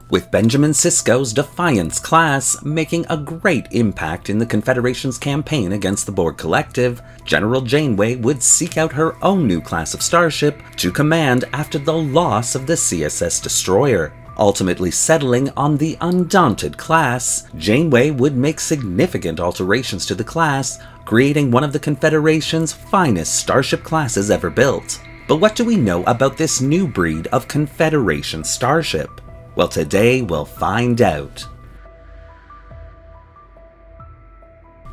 with Benjamin Sisko's Defiance class making a great impact in the Confederation's campaign against the Borg Collective, General Janeway would seek out her own new class of starship to command after the loss of the CSS Destroyer. Ultimately settling on the Undaunted Class, Janeway would make significant alterations to the class, creating one of the Confederation's finest starship classes ever built. But what do we know about this new breed of Confederation starship? Well, today we'll find out.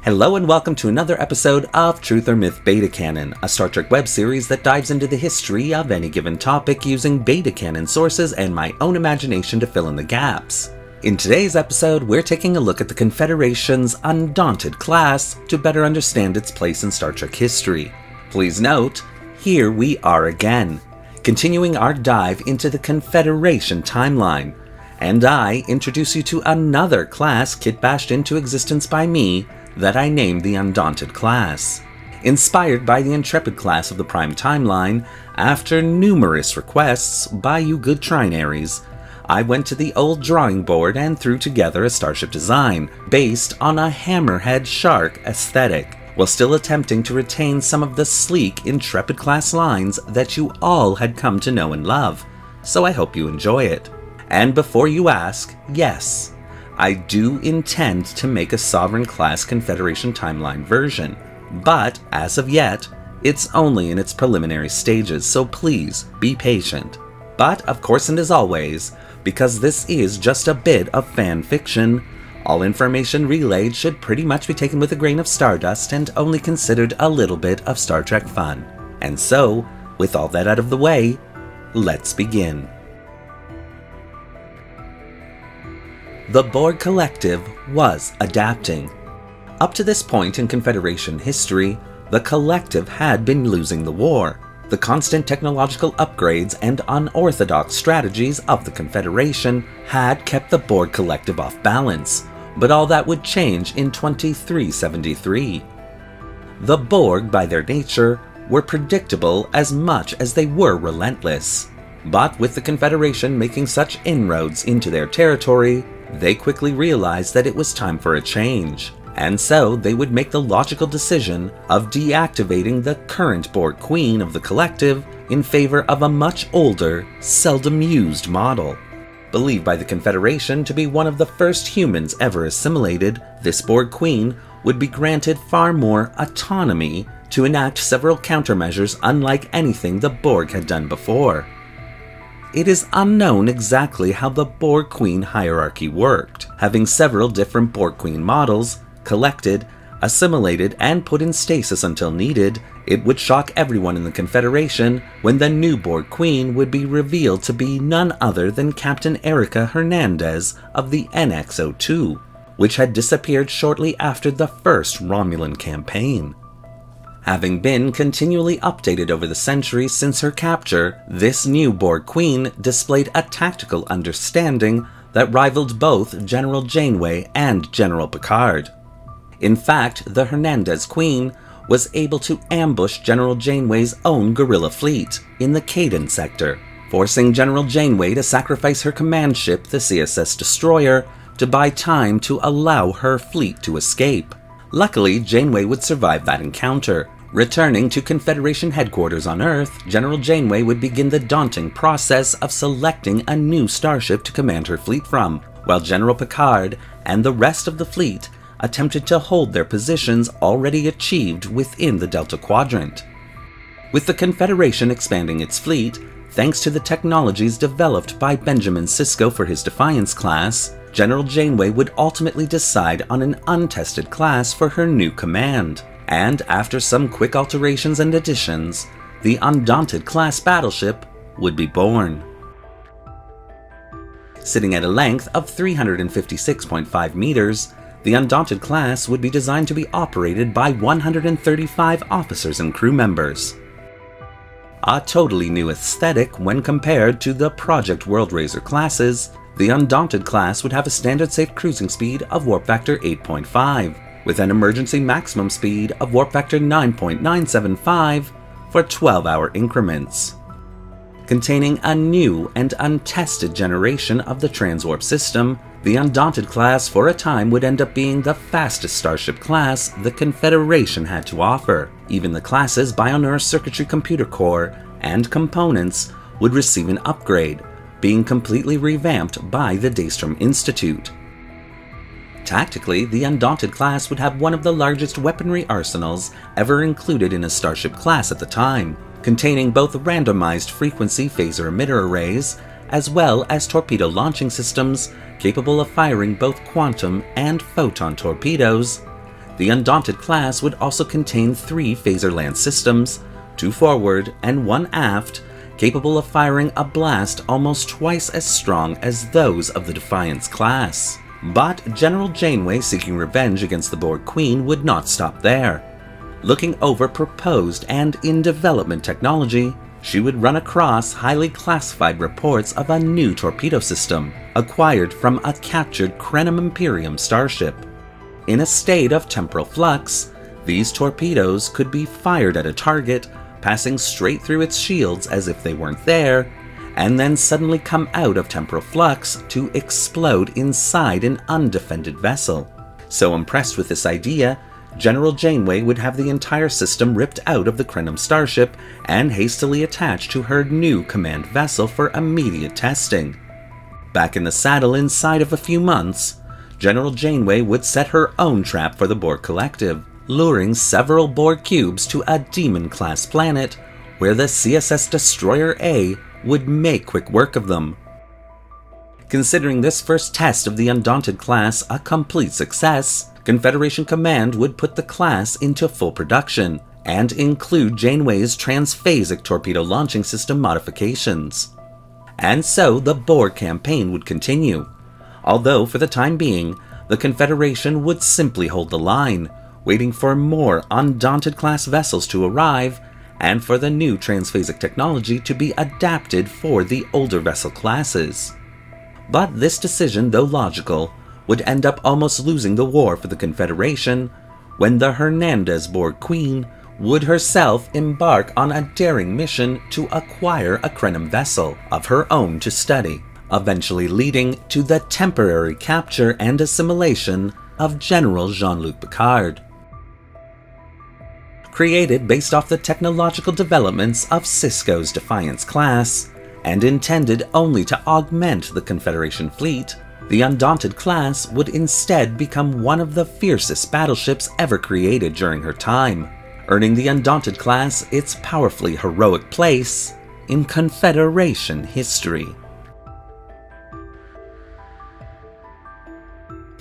Hello and welcome to another episode of Truth or Myth Beta Canon, a Star Trek web series that dives into the history of any given topic using beta canon sources and my own imagination to fill in the gaps. In today's episode, we're taking a look at the Confederation's Undaunted Class to better understand its place in Star Trek history. Please note, here we are again, continuing our dive into the Confederation Timeline, and I introduce you to another class kitbashed into existence by me that I named the Undaunted Class. Inspired by the Intrepid class of the Prime Timeline, after numerous requests by you good trinaries, I went to the old drawing board and threw together a starship design based on a hammerhead shark aesthetic, while still attempting to retain some of the sleek Intrepid class lines that you all had come to know and love, so I hope you enjoy it. And before you ask, yes, I do intend to make a Sovereign class Confederation Timeline version, but as of yet, it's only in its preliminary stages, so please be patient. But of course, and as always, because this is just a bit of fan fiction, all information relayed should pretty much be taken with a grain of stardust and only considered a little bit of Star Trek fun. And so, with all that out of the way, let's begin. The Borg Collective was adapting. Up to this point in Confederation history, the Collective had been losing the war. The constant technological upgrades and unorthodox strategies of the Confederation had kept the Borg Collective off balance, but all that would change in 2373. The Borg, by their nature, were predictable as much as they were relentless. But with the Confederation making such inroads into their territory, they quickly realized that it was time for a change, and so they would make the logical decision of deactivating the current Borg Queen of the Collective in favor of a much older, seldom used model. Believed by the Confederation to be one of the first humans ever assimilated, this Borg Queen would be granted far more autonomy to enact several countermeasures unlike anything the Borg had done before. It is unknown exactly how the Borg Queen hierarchy worked, having several different Borg Queen models collected, assimilated, and put in stasis until needed. It would shock everyone in the Confederation when the new Borg Queen would be revealed to be none other than Captain Erica Hernandez of the NX-02, which had disappeared shortly after the first Romulan campaign. Having been continually updated over the centuries since her capture, this new Borg Queen displayed a tactical understanding that rivaled both General Janeway and General Picard. In fact, the Hernandez Queen was able to ambush General Janeway's own guerrilla fleet in the Caden sector, forcing General Janeway to sacrifice her command ship, the CSS Destroyer, to buy time to allow her fleet to escape. Luckily, Janeway would survive that encounter. Returning to Confederation headquarters on Earth, General Janeway would begin the daunting process of selecting a new starship to command her fleet from, while General Picard and the rest of the fleet attempted to hold their positions already achieved within the Delta Quadrant. With the Confederation expanding its fleet, thanks to the technologies developed by Benjamin Sisko for his Defiance class, General Janeway would ultimately decide on an untested class for her new command, and after some quick alterations and additions, the Undaunted Class battleship would be born. Sitting at a length of 356.5 meters, the Undaunted Class would be designed to be operated by 135 officers and crew members. A totally new aesthetic when compared to the Project Worldraiser classes, the Undaunted Class would have a standard safe cruising speed of warp factor 8.5, with an emergency maximum speed of warp factor 9.975 for 12-hour increments. Containing a new and untested generation of the transwarp system, the Undaunted class for a time would end up being the fastest Starship class the Confederation had to offer. Even the class's bioneurocircuitry computer core and components would receive an upgrade, being completely revamped by the Daystrom Institute. Tactically, the Undaunted class would have one of the largest weaponry arsenals ever included in a Starship class at the time, containing both randomized frequency phaser emitter arrays, as well as torpedo launching systems capable of firing both quantum and photon torpedoes. The Undaunted class would also contain 3 phaser land systems, 2 forward and 1 aft, capable of firing a blast almost twice as strong as those of the Defiance class. But General Janeway seeking revenge against the Borg Queen would not stop there. Looking over proposed and in-development technology, she would run across highly classified reports of a new torpedo system acquired from a captured Krenim Imperium starship. In a state of temporal flux, these torpedoes could be fired at a target, passing straight through its shields as if they weren't there, and then suddenly come out of temporal flux to explode inside an undefended vessel. So impressed with this idea, General Janeway would have the entire system ripped out of the Krenim starship and hastily attached to her new command vessel for immediate testing. Back in the saddle inside of a few months, General Janeway would set her own trap for the Borg Collective, luring several Borg cubes to a Demon-class planet where the CSS Destroyer A would make quick work of them. Considering this first test of the Undaunted class a complete success, Confederation Command would put the class into full production and include Janeway's transphasic torpedo launching system modifications. And so the Borg campaign would continue, although for the time being, the Confederation would simply hold the line, waiting for more Undaunted class vessels to arrive and for the new transphasic technology to be adapted for the older vessel classes. But this decision, though logical, would end up almost losing the war for the Confederation when the Hernandez Borg Queen would herself embark on a daring mission to acquire a Krenim vessel of her own to study, eventually leading to the temporary capture and assimilation of General Jean-Luc Picard. Created based off the technological developments of Cisco's Defiance class, and intended only to augment the Confederation fleet, the Undaunted class would instead become one of the fiercest battleships ever created during her time, earning the Undaunted class its powerfully heroic place in Confederation history.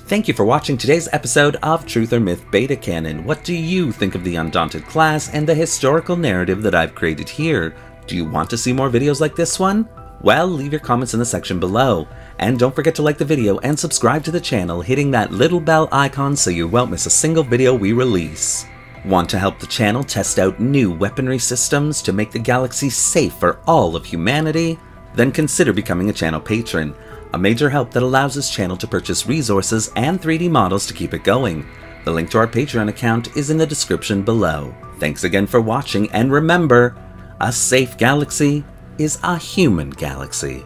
Thank you for watching today's episode of Truth or Myth Beta Canon. What do you think of the Undaunted class and the historical narrative that I've created here? Do you want to see more videos like this one? Well, leave your comments in the section below. And don't forget to like the video and subscribe to the channel, hitting that little bell icon so you won't miss a single video we release. Want to help the channel test out new weaponry systems to make the galaxy safe for all of humanity? Then consider becoming a channel patron, a major help that allows this channel to purchase resources and 3D models to keep it going. The link to our Patreon account is in the description below. Thanks again for watching, and remember, a safe galaxy is a human galaxy.